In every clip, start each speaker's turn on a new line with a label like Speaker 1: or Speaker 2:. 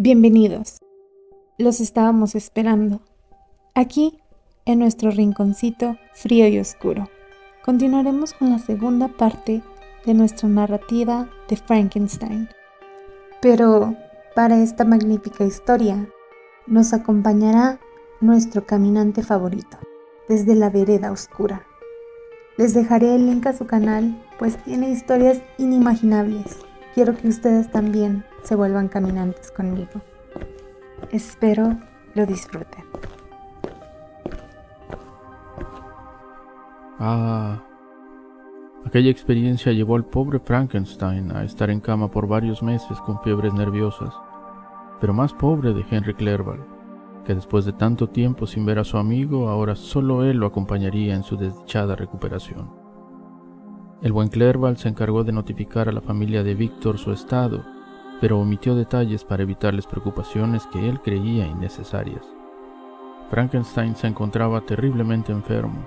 Speaker 1: Bienvenidos. Los estábamos esperando. Aquí, en nuestro rinconcito frío y oscuro, continuaremos con la segunda parte de nuestra narrativa de Frankenstein. Pero para esta magnífica historia nos acompañará nuestro caminante favorito, desde la vereda oscura. Les dejaré el link a su canal, pues tiene historias inimaginables. Quiero que ustedes también se vuelvan caminantes conmigo. Espero lo disfruten.
Speaker 2: Aquella experiencia llevó al pobre Frankenstein a estar en cama por varios meses con fiebres nerviosas, pero más pobre de Henry Clerval, que después de tanto tiempo sin ver a su amigo, ahora solo él lo acompañaría en su desdichada recuperación. El buen Clerval se encargó de notificar a la familia de Víctor su estado, pero omitió detalles para evitarles preocupaciones que él creía innecesarias. Frankenstein se encontraba terriblemente enfermo,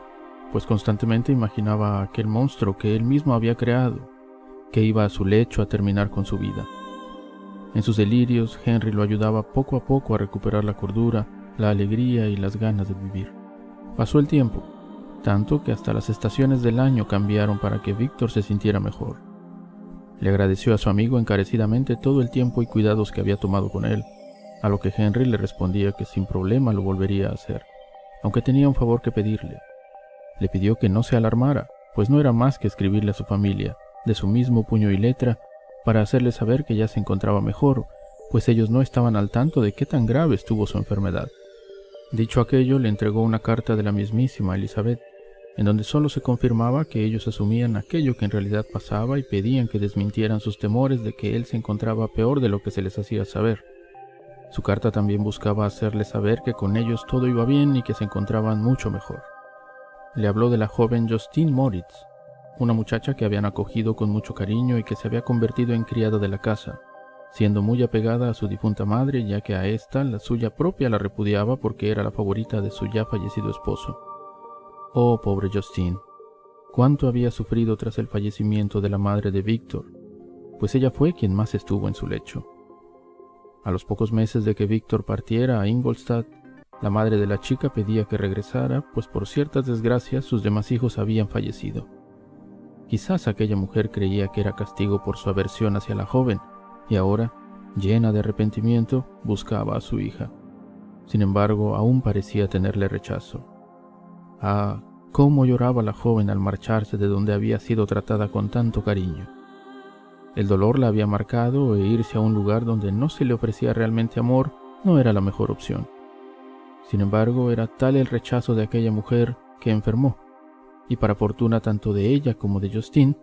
Speaker 2: pues constantemente imaginaba a aquel monstruo que él mismo había creado, que iba a su lecho a terminar con su vida. En sus delirios, Henry lo ayudaba poco a poco a recuperar la cordura, la alegría y las ganas de vivir. Pasó el tiempo, tanto que hasta las estaciones del año cambiaron para que Víctor se sintiera mejor. Le agradeció a su amigo encarecidamente todo el tiempo y cuidados que había tomado con él, a lo que Henry le respondía que sin problema lo volvería a hacer, aunque tenía un favor que pedirle. Le pidió que no se alarmara, pues no era más que escribirle a su familia, de su mismo puño y letra, para hacerle saber que ya se encontraba mejor, pues ellos no estaban al tanto de qué tan grave estuvo su enfermedad. Dicho aquello, le entregó una carta de la mismísima Elizabeth, en donde solo se confirmaba que ellos asumían aquello que en realidad pasaba y pedían que desmintieran sus temores de que él se encontraba peor de lo que se les hacía saber. Su carta también buscaba hacerles saber que con ellos todo iba bien y que se encontraban mucho mejor. Le habló de la joven Justine Moritz, una muchacha que habían acogido con mucho cariño y que se había convertido en criada de la casa, siendo muy apegada a su difunta madre, ya que a ésta, la suya propia, la repudiaba porque era la favorita de su ya fallecido esposo. Oh, pobre Justine, cuánto había sufrido tras el fallecimiento de la madre de Víctor, pues ella fue quien más estuvo en su lecho. A los pocos meses de que Víctor partiera a Ingolstadt, la madre de la chica pedía que regresara, pues por ciertas desgracias sus demás hijos habían fallecido. Quizás aquella mujer creía que era castigo por su aversión hacia la joven, y ahora, llena de arrepentimiento, buscaba a su hija. Sin embargo, aún parecía tenerle rechazo. Cómo lloraba la joven al marcharse de donde había sido tratada con tanto cariño. El dolor la había marcado e irse a un lugar donde no se le ofrecía realmente amor no era la mejor opción. Sin embargo, era tal el rechazo de aquella mujer que enfermó, y para fortuna tanto de ella como de Justine,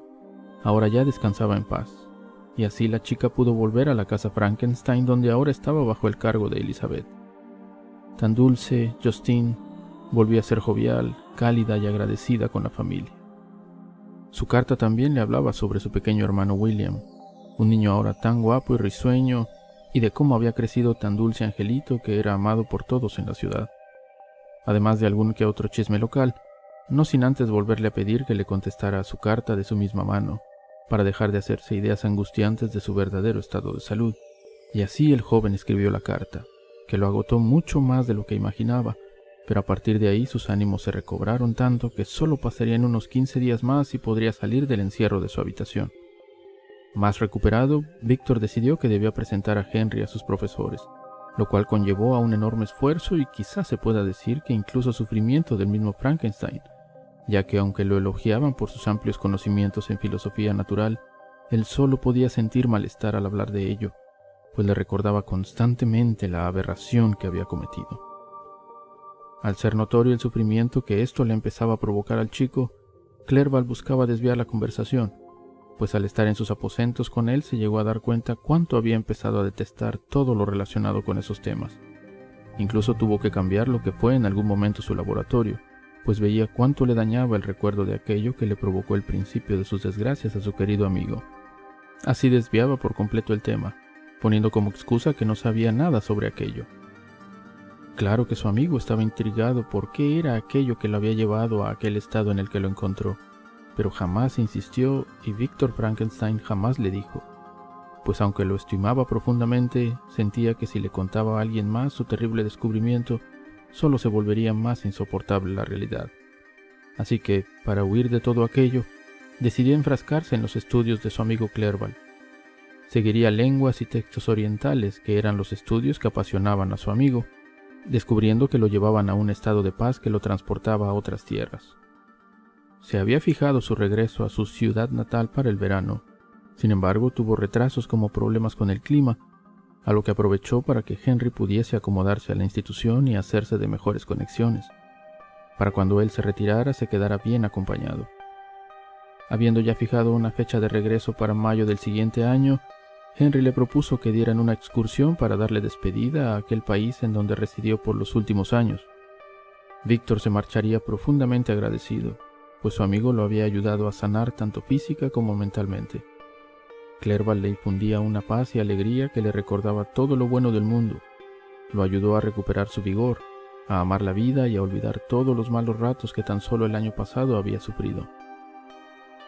Speaker 2: ahora ya descansaba en paz, y así la chica pudo volver a la casa Frankenstein, donde ahora estaba bajo el cargo de Elizabeth. Tan dulce, Justine volvía a ser jovial, cálida y agradecida con la familia. Su carta también le hablaba sobre su pequeño hermano William, un niño ahora tan guapo y risueño, y de cómo había crecido tan dulce angelito que era amado por todos en la ciudad. Además de algún que otro chisme local, no sin antes volverle a pedir que le contestara a su carta de su misma mano, para dejar de hacerse ideas angustiantes de su verdadero estado de salud. Y así el joven escribió la carta, que lo agotó mucho más de lo que imaginaba, pero a partir de ahí sus ánimos se recobraron tanto que solo pasarían unos 15 días más y podría salir del encierro de su habitación. Más recuperado, Víctor decidió que debía presentar a Henry a sus profesores, lo cual conllevó a un enorme esfuerzo y quizás se pueda decir que incluso sufrimiento del mismo Frankenstein, ya que aunque lo elogiaban por sus amplios conocimientos en filosofía natural, él solo podía sentir malestar al hablar de ello, pues le recordaba constantemente la aberración que había cometido. Al ser notorio el sufrimiento que esto le empezaba a provocar al chico, Clerval buscaba desviar la conversación, pues al estar en sus aposentos con él se llegó a dar cuenta cuánto había empezado a detestar todo lo relacionado con esos temas. Incluso tuvo que cambiar lo que fue en algún momento su laboratorio, pues veía cuánto le dañaba el recuerdo de aquello que le provocó el principio de sus desgracias a su querido amigo. Así desviaba por completo el tema, poniendo como excusa que no sabía nada sobre aquello. Claro que su amigo estaba intrigado por qué era aquello que lo había llevado a aquel estado en el que lo encontró, pero jamás insistió y Víctor Frankenstein jamás le dijo: pues aunque lo estimaba profundamente, sentía que si le contaba a alguien más su terrible descubrimiento, solo se volvería más insoportable la realidad. Así que, para huir de todo aquello, decidió enfrascarse en los estudios de su amigo Clerval. Seguiría lenguas y textos orientales, que eran los estudios que apasionaban a su amigo, descubriendo que lo llevaban a un estado de paz que lo transportaba a otras tierras. Se había fijado su regreso a su ciudad natal para el verano. Sin embargo, tuvo retrasos como problemas con el clima, a lo que aprovechó para que Henry pudiese acomodarse a la institución y hacerse de mejores conexiones. Para cuando él se retirara, se quedara bien acompañado. Habiendo ya fijado una fecha de regreso para mayo del siguiente año, Henry le propuso que dieran una excursión para darle despedida a aquel país en donde residió por los últimos años. Víctor se marcharía profundamente agradecido, pues su amigo lo había ayudado a sanar tanto física como mentalmente. Clerval le infundía una paz y alegría que le recordaba todo lo bueno del mundo. Lo ayudó a recuperar su vigor, a amar la vida y a olvidar todos los malos ratos que tan solo el año pasado había sufrido.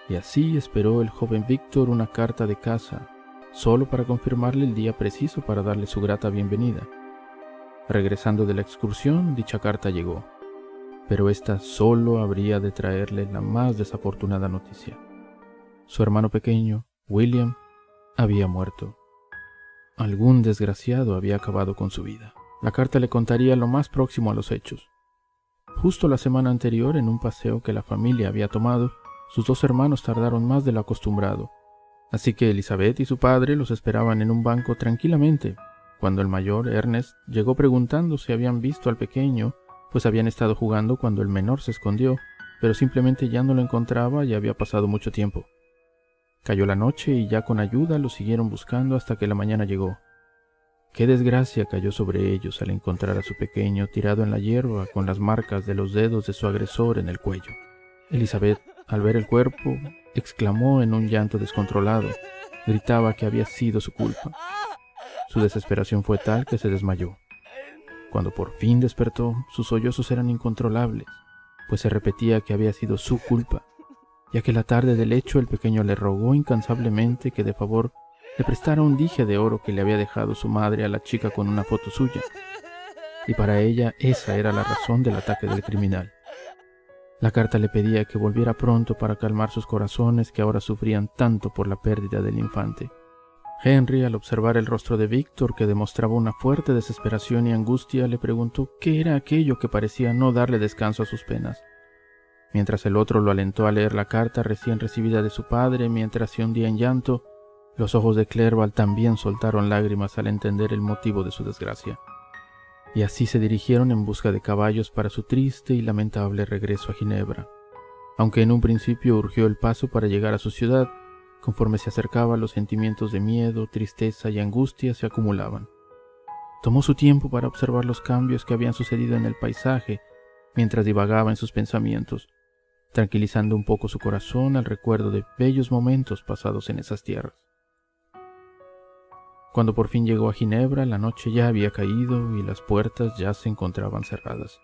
Speaker 2: Y así esperó el joven Víctor una carta de casa, solo para confirmarle el día preciso para darle su grata bienvenida. Regresando de la excursión, dicha carta llegó, pero ésta solo habría de traerle la más desafortunada noticia. Su hermano pequeño, William, había muerto. Algún desgraciado había acabado con su vida. La carta le contaría lo más próximo a los hechos. Justo la semana anterior, en un paseo que la familia había tomado, sus dos hermanos tardaron más de lo acostumbrado, así que Elizabeth y su padre los esperaban en un banco tranquilamente, cuando el mayor, Ernest, llegó preguntando si habían visto al pequeño, pues habían estado jugando cuando el menor se escondió, pero simplemente ya no lo encontraba y había pasado mucho tiempo. Cayó la noche y ya con ayuda lo siguieron buscando hasta que la mañana llegó. Qué desgracia cayó sobre ellos al encontrar a su pequeño tirado en la hierba con las marcas de los dedos de su agresor en el cuello. Elizabeth, al ver el cuerpo, exclamó en un llanto descontrolado. Gritaba que había sido su culpa. Su desesperación fue tal que se desmayó. Cuando por fin despertó, sus sollozos eran incontrolables, pues se repetía que había sido su culpa, ya que la tarde del hecho el pequeño le rogó incansablemente que de favor le prestara un dije de oro que le había dejado su madre a la chica con una foto suya, y para ella esa era la razón del ataque del criminal. La carta le pedía que volviera pronto para calmar sus corazones que ahora sufrían tanto por la pérdida del infante. Henry, al observar el rostro de Víctor, que demostraba una fuerte desesperación y angustia, le preguntó qué era aquello que parecía no darle descanso a sus penas. Mientras el otro lo alentó a leer la carta recién recibida de su padre, mientras se hundía en llanto, los ojos de Clerval también soltaron lágrimas al entender el motivo de su desgracia. Y así se dirigieron en busca de caballos para su triste y lamentable regreso a Ginebra. Aunque en un principio urgió el paso para llegar a su ciudad, conforme se acercaba los sentimientos de miedo, tristeza y angustia se acumulaban. Tomó su tiempo para observar los cambios que habían sucedido en el paisaje, mientras divagaba en sus pensamientos, tranquilizando un poco su corazón al recuerdo de bellos momentos pasados en esas tierras. Cuando por fin llegó a Ginebra, la noche ya había caído y las puertas ya se encontraban cerradas,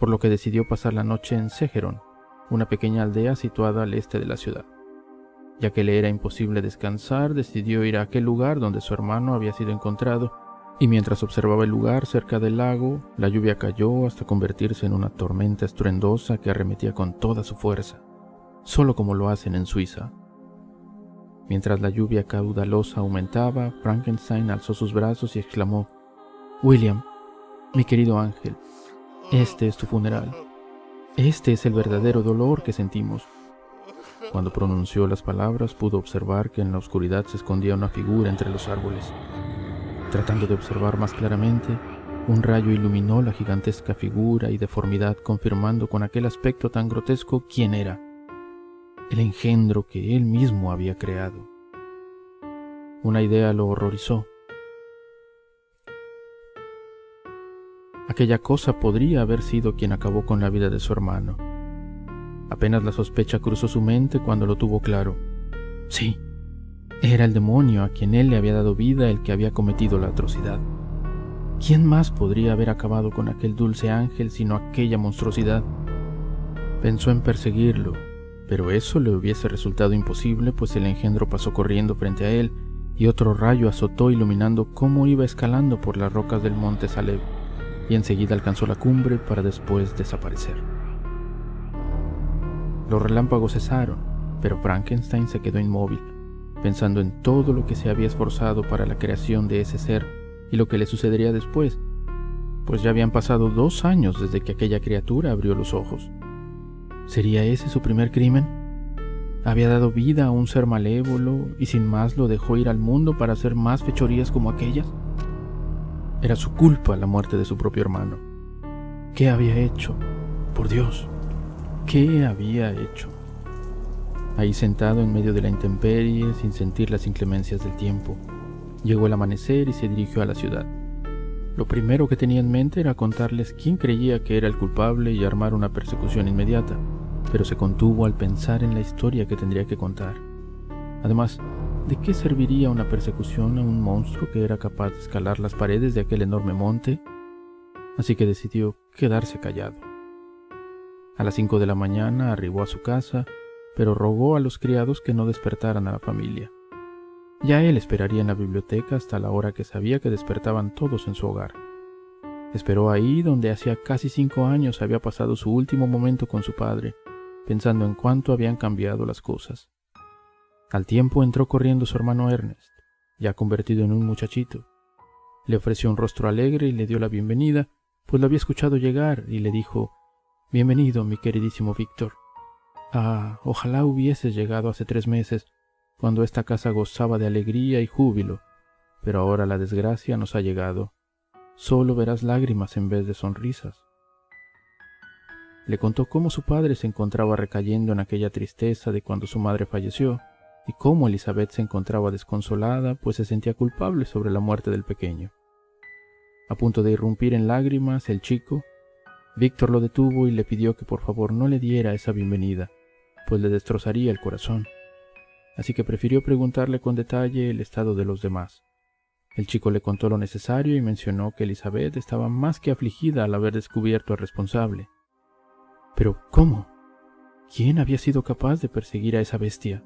Speaker 2: por lo que decidió pasar la noche en Cégeron, una pequeña aldea situada al este de la ciudad. Ya que le era imposible descansar, decidió ir a aquel lugar donde su hermano había sido encontrado, y mientras observaba el lugar cerca del lago, la lluvia cayó hasta convertirse en una tormenta estruendosa que arremetía con toda su fuerza, solo como lo hacen en Suiza. Mientras la lluvia caudalosa aumentaba, Frankenstein alzó sus brazos y exclamó: «William, mi querido ángel, este es tu funeral. Este es el verdadero dolor que sentimos». Cuando pronunció las palabras, pudo observar que en la oscuridad se escondía una figura entre los árboles. Tratando de observar más claramente, un rayo iluminó la gigantesca figura y deformidad, confirmando con aquel aspecto tan grotesco quién era: el engendro que él mismo había creado. Una idea lo horrorizó. Aquella cosa podría haber sido quien acabó con la vida de su hermano. Apenas la sospecha cruzó su mente cuando lo tuvo claro. Sí, era el demonio a quien él le había dado vida el que había cometido la atrocidad. ¿Quién más podría haber acabado con aquel dulce ángel sino aquella monstruosidad? Pensó en perseguirlo, pero eso le hubiese resultado imposible, pues el engendro pasó corriendo frente a él y otro rayo azotó iluminando cómo iba escalando por las rocas del monte Saleb, y enseguida alcanzó la cumbre para después desaparecer. Los relámpagos cesaron, pero Frankenstein se quedó inmóvil, pensando en todo lo que se había esforzado para la creación de ese ser y lo que le sucedería después, pues ya habían pasado 2 años desde que aquella criatura abrió los ojos. ¿Sería ese su primer crimen? Había dado vida a un ser malévolo y sin más lo dejó ir al mundo para hacer más fechorías como aquellas. Era su culpa la muerte de su propio hermano. ¿Qué había hecho? Por Dios, ¿qué había hecho? Ahí sentado en medio de la intemperie, sin sentir las inclemencias del tiempo, llegó el amanecer y se dirigió a la ciudad. Lo primero que tenía en mente era contarles quién creía que era el culpable y armar una persecución inmediata, pero se contuvo al pensar en la historia que tendría que contar. Además, ¿de qué serviría una persecución a un monstruo que era capaz de escalar las paredes de aquel enorme monte? Así que decidió quedarse callado. A las 5 de la mañana arribó a su casa, pero rogó a los criados que no despertaran a la familia. Ya él esperaría en la biblioteca hasta la hora que sabía que despertaban todos en su hogar. Esperó ahí donde hacía casi 5 años había pasado su último momento con su padre, pensando en cuánto habían cambiado las cosas. Al tiempo entró corriendo su hermano Ernest, ya convertido en un muchachito. Le ofreció un rostro alegre y le dio la bienvenida, pues lo había escuchado llegar, y le dijo: «Bienvenido, mi queridísimo Víctor. Ojalá hubieses llegado hace 3 meses, cuando esta casa gozaba de alegría y júbilo, pero ahora la desgracia nos ha llegado. Solo verás lágrimas en vez de sonrisas». Le contó cómo su padre se encontraba recayendo en aquella tristeza de cuando su madre falleció, y cómo Elizabeth se encontraba desconsolada, pues se sentía culpable sobre la muerte del pequeño. A punto de irrumpir en lágrimas, el chico, Víctor lo detuvo y le pidió que por favor no le diera esa bienvenida, pues le destrozaría el corazón. Así que prefirió preguntarle con detalle el estado de los demás. El chico le contó lo necesario y mencionó que Elizabeth estaba más que afligida al haber descubierto al responsable. Pero ¿cómo? ¿Quién había sido capaz de perseguir a esa bestia?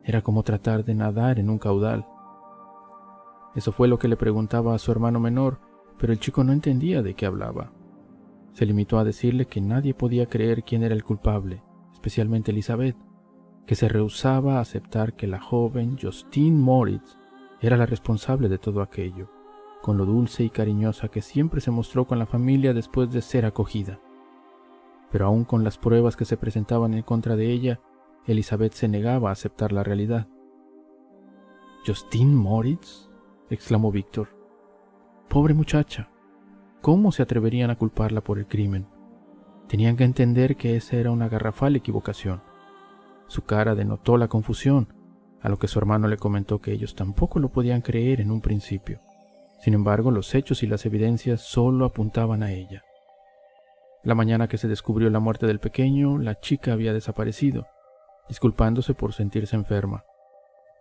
Speaker 2: Era como tratar de nadar en un caudal. Eso fue lo que le preguntaba a su hermano menor, pero el chico no entendía de qué hablaba. Se limitó a decirle que nadie podía creer quién era el culpable, especialmente Elizabeth, que se rehusaba a aceptar que la joven Justine Moritz era la responsable de todo aquello, con lo dulce y cariñosa que siempre se mostró con la familia después de ser acogida. Pero aún con las pruebas que se presentaban en contra de ella, Elizabeth se negaba a aceptar la realidad. «¿Justine Moritz?», exclamó Víctor. «Pobre muchacha. ¿Cómo se atreverían a culparla por el crimen? Tenían que entender que esa era una garrafal equivocación». Su cara denotó la confusión, a lo que su hermano le comentó que ellos tampoco lo podían creer en un principio. Sin embargo, los hechos y las evidencias solo apuntaban a ella. La mañana que se descubrió la muerte del pequeño, la chica había desaparecido, disculpándose por sentirse enferma.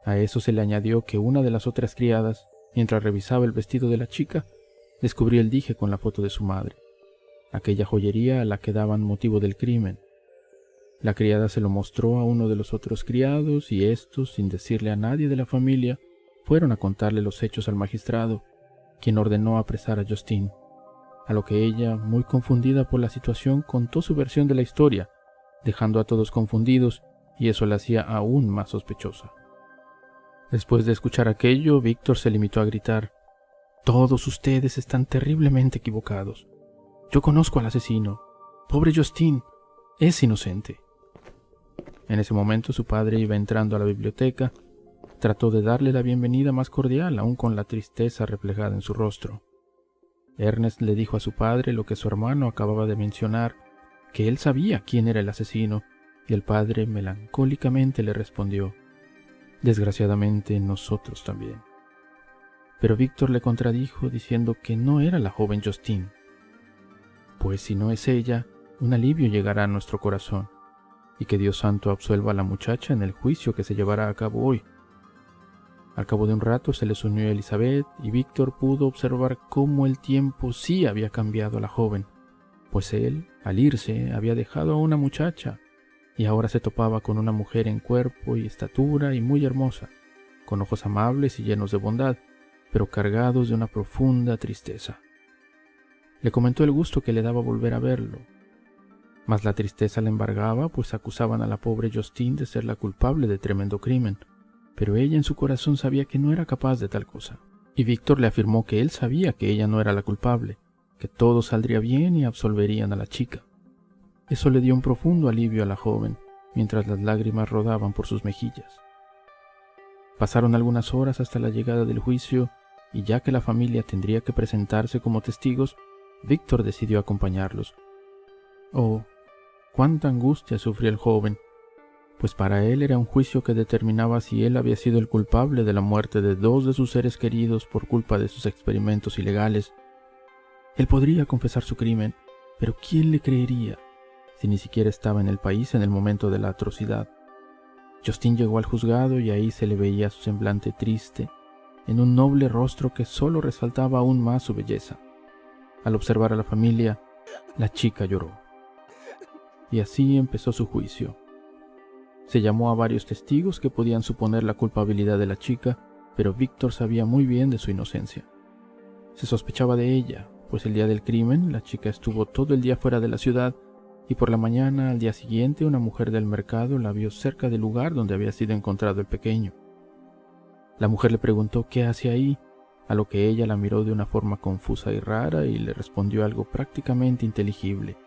Speaker 2: A eso se le añadió que una de las otras criadas, mientras revisaba el vestido de la chica, descubrió el dije con la foto de su madre, aquella joyería a la que daban motivo del crimen. La criada se lo mostró a uno de los otros criados y estos, sin decirle a nadie de la familia, fueron a contarle los hechos al magistrado, quien ordenó apresar a Justine, a lo que ella, muy confundida por la situación, contó su versión de la historia, dejando a todos confundidos, y eso la hacía aún más sospechosa. Después de escuchar aquello, Víctor se limitó a gritar: «Todos ustedes están terriblemente equivocados. Yo conozco al asesino. Pobre Justine, es inocente». En ese momento su padre iba entrando a la biblioteca. Trató de darle la bienvenida más cordial, aún con la tristeza reflejada en su rostro. Ernest le dijo a su padre lo que su hermano acababa de mencionar, que él sabía quién era el asesino, y el padre melancólicamente le respondió: «Desgraciadamente, nosotros también». Pero Víctor le contradijo diciendo que no era la joven Justine. «Pues si no es ella, un alivio llegará a nuestro corazón, y que Dios santo absuelva a la muchacha en el juicio que se llevará a cabo hoy». Al cabo de un rato se les unió Elizabeth y Víctor pudo observar cómo el tiempo sí había cambiado a la joven, pues él, al irse, había dejado a una muchacha y ahora se topaba con una mujer en cuerpo y estatura y muy hermosa. con ojos amables y llenos de bondad, pero cargados de una profunda tristeza. Le comentó el gusto que le daba volver a verlo, mas la tristeza le embargaba, pues acusaban a la pobre Justine de ser la culpable de tremendo crimen, pero ella en su corazón sabía que no era capaz de tal cosa, y Víctor le afirmó que él sabía que ella no era la culpable, que todo saldría bien y absolverían a la chica. Eso le dio un profundo alivio a la joven, mientras las lágrimas rodaban por sus mejillas. Pasaron algunas horas hasta la llegada del juicio, y ya que la familia tendría que presentarse como testigos, Víctor decidió acompañarlos. Oh, cuánta angustia sufría el joven, pues para él era un juicio que determinaba si él había sido el culpable de la muerte de 2 de sus seres queridos por culpa de sus experimentos ilegales. Él podría confesar su crimen, pero ¿quién le creería si ni siquiera estaba en el país en el momento de la atrocidad? Justine llegó al juzgado y ahí se le veía su semblante triste, en un noble rostro que solo resaltaba aún más su belleza. Al observar a la familia, la chica lloró. Y así empezó su juicio. Se llamó a varios testigos que podían suponer la culpabilidad de la chica, pero Víctor sabía muy bien de su inocencia. Se sospechaba de ella, pues el día del crimen la chica estuvo todo el día fuera de la ciudad y por la mañana al día siguiente una mujer del mercado la vio cerca del lugar donde había sido encontrado el pequeño. La mujer le preguntó qué hacía ahí, a lo que ella la miró de una forma confusa y rara y le respondió algo prácticamente inteligible.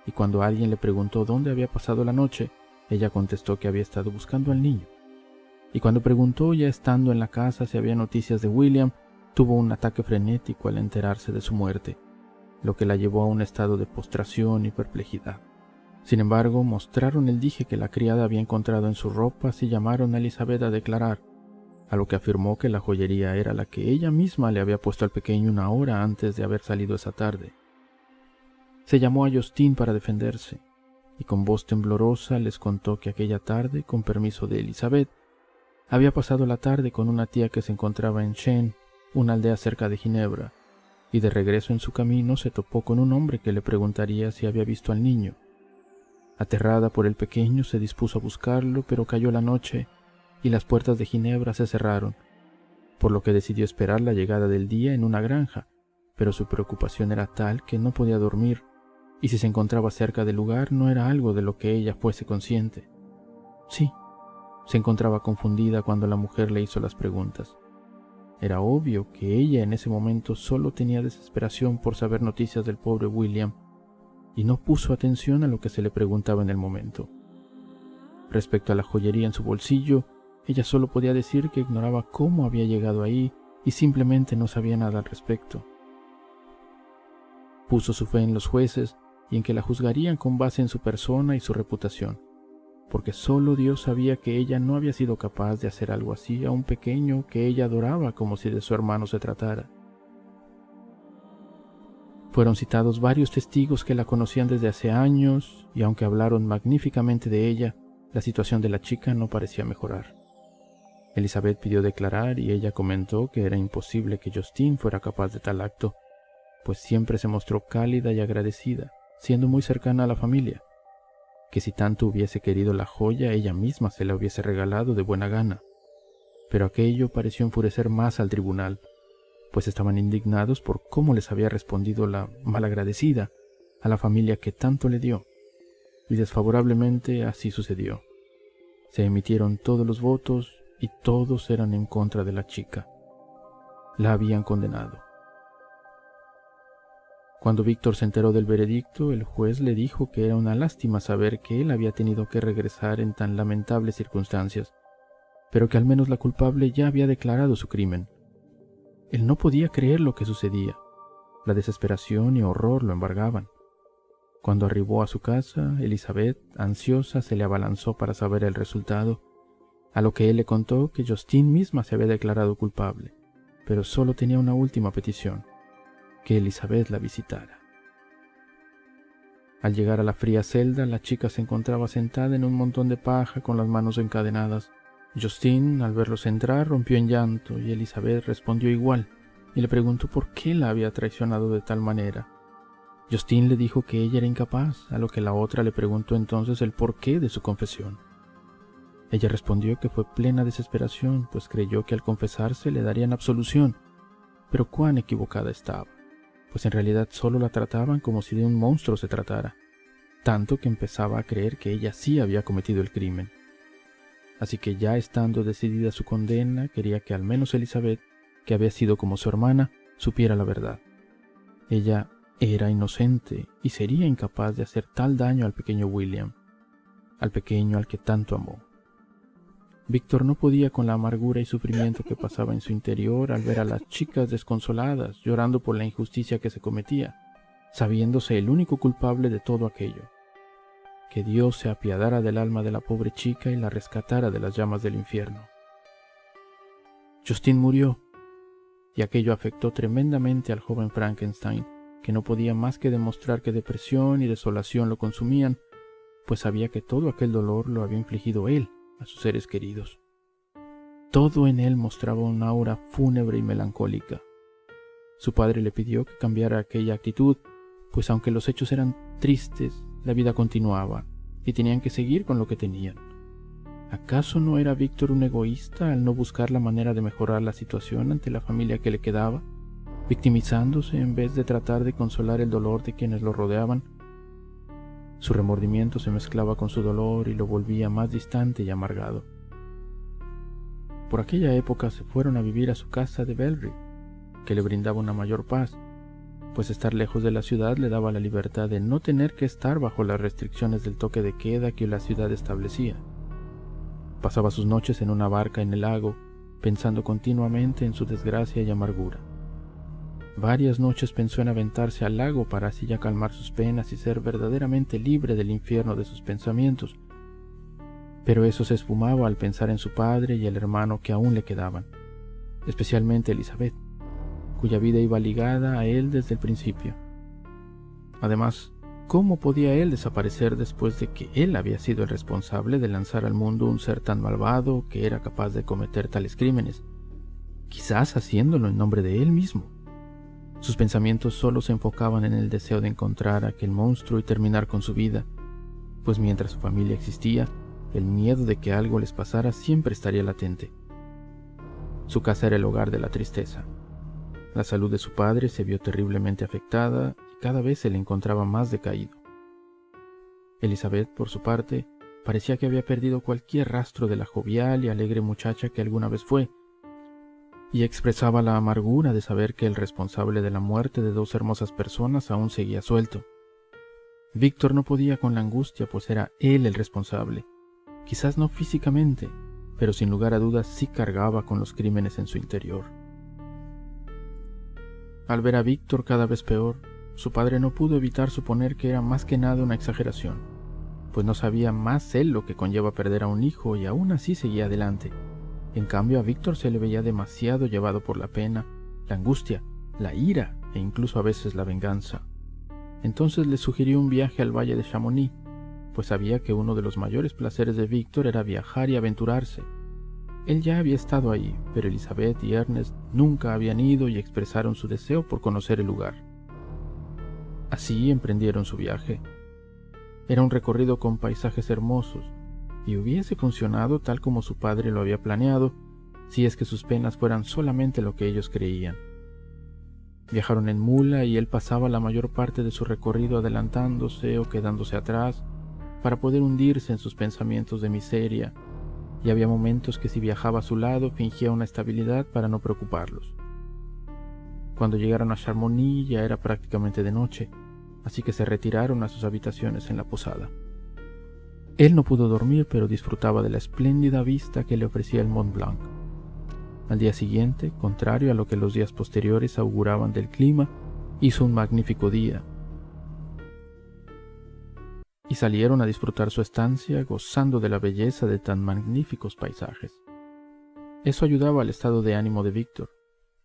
Speaker 2: Y cuando alguien le preguntó dónde había pasado la noche, ella contestó que había estado buscando al niño. Y cuando preguntó, ya estando en la casa, si había noticias de William, tuvo un ataque frenético al enterarse de su muerte, lo que la llevó a un estado de postración y perplejidad. Sin embargo, mostraron el dije que la criada había encontrado en sus ropas y llamaron a Elizabeth a declarar, a lo que afirmó que la joyería era la que ella misma le había puesto al pequeño 1 hora antes de haber salido esa tarde. Se llamó a Justine para defenderse, y con voz temblorosa les contó que aquella tarde, con permiso de Elizabeth, había pasado la tarde con una tía que se encontraba en Shen, una aldea cerca de Ginebra, y de regreso en su camino se topó con un hombre que le preguntaría si había visto al niño. Aterrada por el pequeño, se dispuso a buscarlo, pero cayó la noche y las puertas de Ginebra se cerraron, por lo que decidió esperar la llegada del día en una granja, pero su preocupación era tal que no podía dormir, y si se encontraba cerca del lugar no era algo de lo que ella fuese consciente. Sí, se encontraba confundida cuando la mujer le hizo las preguntas. Era obvio que ella en ese momento solo tenía desesperación por saber noticias del pobre William, y no puso atención a lo que se le preguntaba en el momento. Respecto a la joyería en su bolsillo, ella solo podía decir que ignoraba cómo había llegado ahí y simplemente no sabía nada al respecto. Puso su fe en los jueces y en que la juzgarían con base en su persona y su reputación, porque solo Dios sabía que ella no había sido capaz de hacer algo así a un pequeño que ella adoraba como si de su hermano se tratara. Fueron citados varios testigos que la conocían desde hace años y aunque hablaron magníficamente de ella, la situación de la chica no parecía mejorar. Elizabeth pidió declarar y ella comentó que era imposible que Justine fuera capaz de tal acto, pues siempre se mostró cálida y agradecida, siendo muy cercana a la familia, que si tanto hubiese querido la joya ella misma se la hubiese regalado de buena gana. Pero aquello pareció enfurecer más al tribunal, pues estaban indignados por cómo les había respondido la malagradecida a la familia que tanto le dio, y desfavorablemente así sucedió. Se emitieron todos los votos y todos eran en contra de la chica. La habían condenado. Cuando Víctor se enteró del veredicto, el juez le dijo que era una lástima saber que él había tenido que regresar en tan lamentables circunstancias, pero que al menos la culpable ya había declarado su crimen. Él no podía creer lo que sucedía. La desesperación y horror lo embargaban. Cuando arribó a su casa, Elizabeth, ansiosa, se le abalanzó para saber el resultado, a lo que él le contó que Justine misma se había declarado culpable, pero solo tenía una última petición: que Elizabeth la visitara. Al llegar a la fría celda, la chica se encontraba sentada en un montón de paja con las manos encadenadas. Justine, al verlos entrar, rompió en llanto y Elizabeth respondió igual y le preguntó por qué la había traicionado de tal manera. Justine le dijo que ella era incapaz, a lo que la otra le preguntó entonces el porqué de su confesión. Ella respondió que fue plena desesperación, pues creyó que al confesarse le darían absolución, pero cuán equivocada estaba, pues en realidad solo la trataban como si de un monstruo se tratara, tanto que empezaba a creer que ella sí había cometido el crimen. Así que ya estando decidida su condena, quería que al menos Elizabeth, que había sido como su hermana, supiera la verdad. Ella era inocente y sería incapaz de hacer tal daño al pequeño William, al pequeño al que tanto amó. Víctor no podía con la amargura y sufrimiento que pasaba en su interior al ver a las chicas desconsoladas, llorando por la injusticia que se cometía, sabiéndose el único culpable de todo aquello. Que Dios se apiadara del alma de la pobre chica y la rescatara de las llamas del infierno. Justine murió, y aquello afectó tremendamente al joven Frankenstein, que no podía más que demostrar que depresión y desolación lo consumían, pues sabía que todo aquel dolor lo había infligido él a sus seres queridos. Todo en él mostraba una aura fúnebre y melancólica. Su padre le pidió que cambiara aquella actitud, pues aunque los hechos eran tristes, la vida continuaba y tenían que seguir con lo que tenían. ¿Acaso no era Víctor un egoísta al no buscar la manera de mejorar la situación ante la familia que le quedaba, victimizándose en vez de tratar de consolar el dolor de quienes lo rodeaban? Su remordimiento se mezclaba con su dolor y lo volvía más distante y amargado. Por aquella época se fueron a vivir a su casa de Belrive, que le brindaba una mayor paz, pues estar lejos de la ciudad le daba la libertad de no tener que estar bajo las restricciones del toque de queda que la ciudad establecía. Pasaba sus noches en una barca en el lago, pensando continuamente en su desgracia y amargura. Varias noches pensó en aventarse al lago para así ya calmar sus penas y ser verdaderamente libre del infierno de sus pensamientos, pero eso se esfumaba al pensar en su padre y el hermano que aún le quedaban, especialmente Elizabeth, cuya vida iba ligada a él desde el principio. Además, ¿cómo podía él desaparecer después de que él había sido el responsable de lanzar al mundo un ser tan malvado que era capaz de cometer tales crímenes, quizás haciéndolo en nombre de él mismo? Sus pensamientos solo se enfocaban en el deseo de encontrar a aquel monstruo y terminar con su vida, pues mientras su familia existía, el miedo de que algo les pasara siempre estaría latente. Su casa era el hogar de la tristeza. La salud de su padre se vio terriblemente afectada y cada vez se le encontraba más decaído. Elizabeth, por su parte, parecía que había perdido cualquier rastro de la jovial y alegre muchacha que alguna vez fue, y expresaba la amargura de saber que el responsable de la muerte de dos hermosas personas aún seguía suelto. Víctor no podía con la angustia, pues era él el responsable, quizás no físicamente, pero sin lugar a dudas sí cargaba con los crímenes en su interior. Al ver a Víctor cada vez peor, su padre no pudo evitar suponer que era más que nada una exageración, pues no sabía más él lo que conlleva perder a un hijo y aún así seguía adelante. En cambio, a Víctor se le veía demasiado llevado por la pena, la angustia, la ira e incluso a veces la venganza. Entonces le sugirió un viaje al valle de Chamonix, pues sabía que uno de los mayores placeres de Víctor era viajar y aventurarse. Él ya había estado ahí, pero Elizabeth y Ernest nunca habían ido y expresaron su deseo por conocer el lugar. Así emprendieron su viaje. Era un recorrido con paisajes hermosos, y hubiese funcionado tal como su padre lo había planeado, si es que sus penas fueran solamente lo que ellos creían. Viajaron en mula y él pasaba la mayor parte de su recorrido adelantándose o quedándose atrás, para poder hundirse en sus pensamientos de miseria, y había momentos que si viajaba a su lado fingía una estabilidad para no preocuparlos. Cuando llegaron a Chamonix ya era prácticamente de noche, así que se retiraron a sus habitaciones en la posada. Él no pudo dormir, pero disfrutaba de la espléndida vista que le ofrecía el Mont Blanc. Al día siguiente, contrario a lo que los días posteriores auguraban del clima, hizo un magnífico día, y salieron a disfrutar su estancia gozando de la belleza de tan magníficos paisajes. Eso ayudaba al estado de ánimo de Víctor,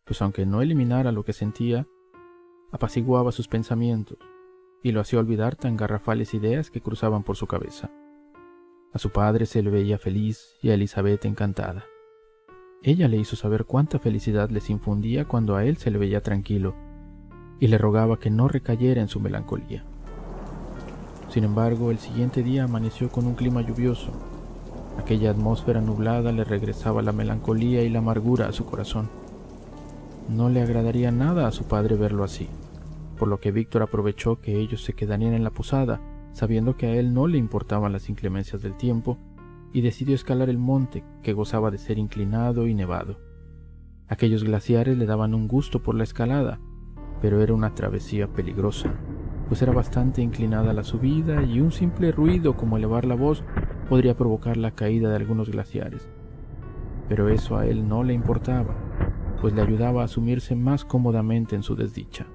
Speaker 2: pues aunque no eliminara lo que sentía, apaciguaba sus pensamientos y lo hacía olvidar tan garrafales ideas que cruzaban por su cabeza. A su padre se le veía feliz y a Elizabeth encantada. Ella le hizo saber cuánta felicidad les infundía cuando a él se le veía tranquilo, y le rogaba que no recayera en su melancolía. Sin embargo, el siguiente día amaneció con un clima lluvioso, Aquella atmósfera nublada le regresaba la melancolía y la amargura a su corazón. No le agradaría nada a su padre verlo así, por lo que Víctor aprovechó que ellos se quedarían en la posada, sabiendo que a él no le importaban las inclemencias del tiempo, y decidió escalar el monte, que gozaba de ser inclinado y nevado. Aquellos glaciares le daban un gusto por la escalada, pero era una travesía peligrosa, pues era bastante inclinada la subida y un simple ruido como elevar la voz podría provocar la caída de algunos glaciares. Pero eso a él no le importaba, pues le ayudaba a sumirse más cómodamente en su desdicha.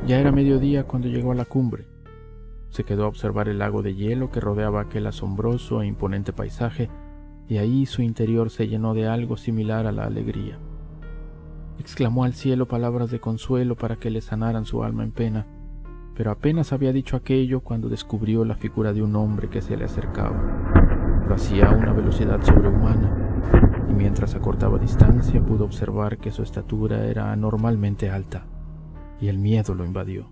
Speaker 2: Ya era mediodía cuando llegó a la cumbre. Se quedó a observar el lago de hielo que rodeaba aquel asombroso e imponente paisaje, y ahí su interior se llenó de algo similar a la alegría. Exclamó al cielo palabras de consuelo para que le sanaran su alma en pena, pero apenas había dicho aquello cuando descubrió la figura de un hombre que se le acercaba. Lo hacía a una velocidad sobrehumana, y mientras acortaba distancia pudo observar que su estatura era anormalmente alta, y el miedo lo invadió.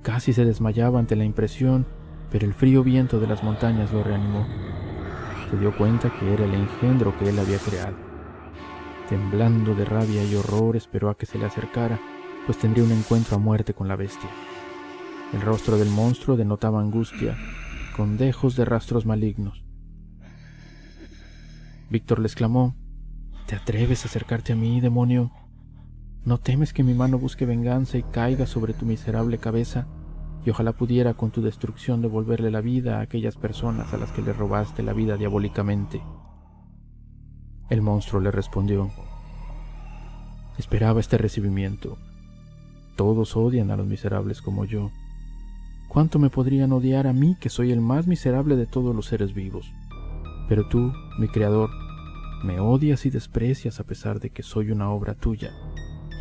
Speaker 2: Casi se desmayaba ante la impresión, pero el frío viento de las montañas lo reanimó. Se dio cuenta que era el engendro que él había creado. Temblando de rabia y horror, esperó a que se le acercara, pues tendría un encuentro a muerte con la bestia. El rostro del monstruo denotaba angustia, con dejos de rastros malignos. Víctor le exclamó: «¿Te atreves a acercarte a mí, demonio? ¿No temes que mi mano busque venganza y caiga sobre tu miserable cabeza? Y ojalá pudiera con tu destrucción devolverle la vida a aquellas personas a las que le robaste la vida diabólicamente». El monstruo le respondió: «Esperaba este recibimiento. Todos odian a los miserables como yo. ¿Cuánto me podrían odiar a mí, que soy el más miserable de todos los seres vivos? Pero tú, mi creador, me odias y desprecias a pesar de que soy una obra tuya,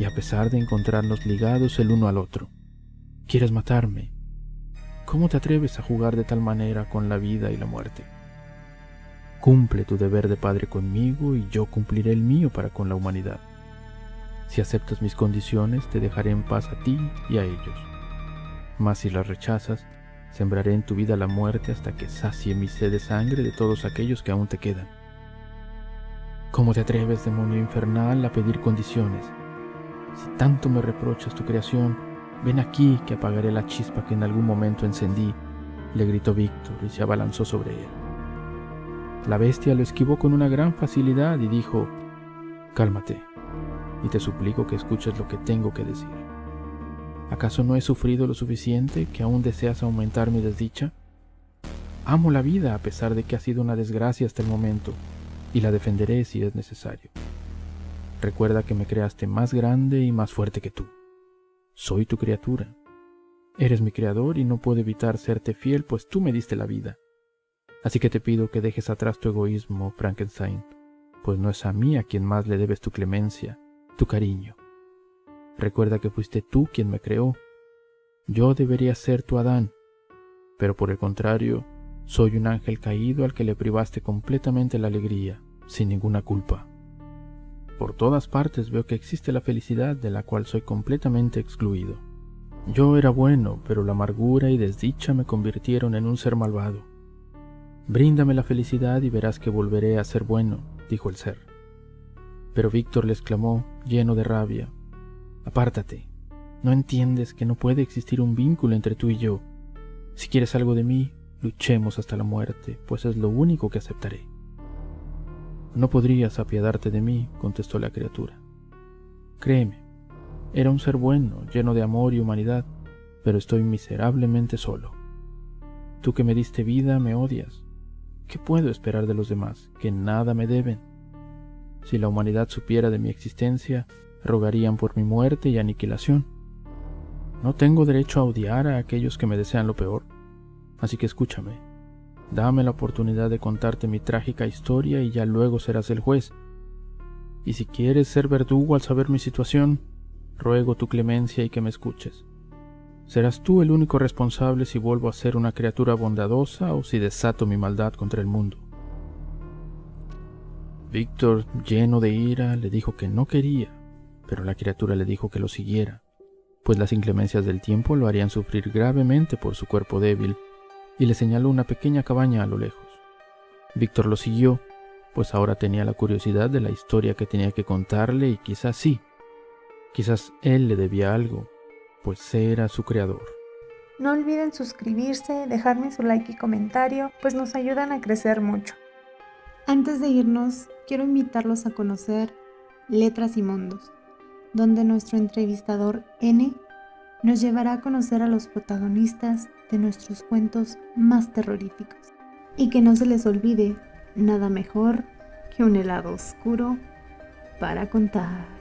Speaker 2: y a pesar de encontrarnos ligados el uno al otro. ¿Quieres matarme? ¿Cómo te atreves a jugar de tal manera con la vida y la muerte? Cumple tu deber de padre conmigo y yo cumpliré el mío para con la humanidad. Si aceptas mis condiciones, te dejaré en paz a ti y a ellos. Mas si las rechazas, sembraré en tu vida la muerte hasta que sacie mi sed de sangre de todos aquellos que aún te quedan. ¿Cómo te atreves, demonio infernal, a pedir condiciones? Si tanto me reprochas tu creación, ven aquí que apagaré la chispa que en algún momento encendí», le gritó Víctor y se abalanzó sobre él. La bestia lo esquivó con una gran facilidad y dijo: «Cálmate, y te suplico que escuches lo que tengo que decir. ¿Acaso no he sufrido lo suficiente que aún deseas aumentar mi desdicha? Amo la vida a pesar de que ha sido una desgracia hasta el momento, y la defenderé si es necesario. Recuerda que me creaste más grande y más fuerte que tú. Soy tu criatura. Eres mi creador y no puedo evitar serte fiel, pues tú me diste la vida. Así que te pido que dejes atrás tu egoísmo, Frankenstein, pues no es a mí a quien más le debes tu clemencia, tu cariño. Recuerda que fuiste tú quien me creó. Yo debería ser tu Adán, pero por el contrario, soy un ángel caído al que le privaste completamente la alegría, sin ninguna culpa. Por todas partes veo que existe la felicidad de la cual soy completamente excluido. Yo era bueno, pero la amargura y desdicha me convirtieron en un ser malvado. Bríndame la felicidad y verás que volveré a ser bueno», dijo el ser. Pero Víctor le exclamó, lleno de rabia: «Apártate. ¿No entiendes que no puede existir un vínculo entre tú y yo? Si quieres algo de mí, luchemos hasta la muerte, pues es lo único que aceptaré». «No podrías apiadarte de mí», contestó la criatura. «Créeme, era un ser bueno, lleno de amor y humanidad, pero estoy miserablemente solo. Tú que me diste vida me odias. ¿Qué puedo esperar de los demás, que nada me deben? Si la humanidad supiera de mi existencia, rogarían por mi muerte y aniquilación. No tengo derecho a odiar a aquellos que me desean lo peor. Así que escúchame. Dame la oportunidad de contarte mi trágica historia y ya luego serás el juez. Y si quieres ser verdugo al saber mi situación, ruego tu clemencia y que me escuches. Serás tú el único responsable si vuelvo a ser una criatura bondadosa o si desato mi maldad contra el mundo». Víctor, lleno de ira, le dijo que no quería, pero la criatura le dijo que lo siguiera, pues las inclemencias del tiempo lo harían sufrir gravemente por su cuerpo débil, y le señaló una pequeña cabaña a lo lejos. Víctor lo siguió, pues ahora tenía la curiosidad de la historia que tenía que contarle y quizás sí, quizás él le debía algo, pues era su creador.
Speaker 1: No olviden suscribirse, dejarme su like y comentario, pues nos ayudan a crecer mucho. Antes de irnos, quiero invitarlos a conocer Letras y Mundos, donde nuestro entrevistador N nos llevará a conocer a los protagonistas de nuestros cuentos más terroríficos. Y que no se les olvide, nada mejor que un helado oscuro para contar.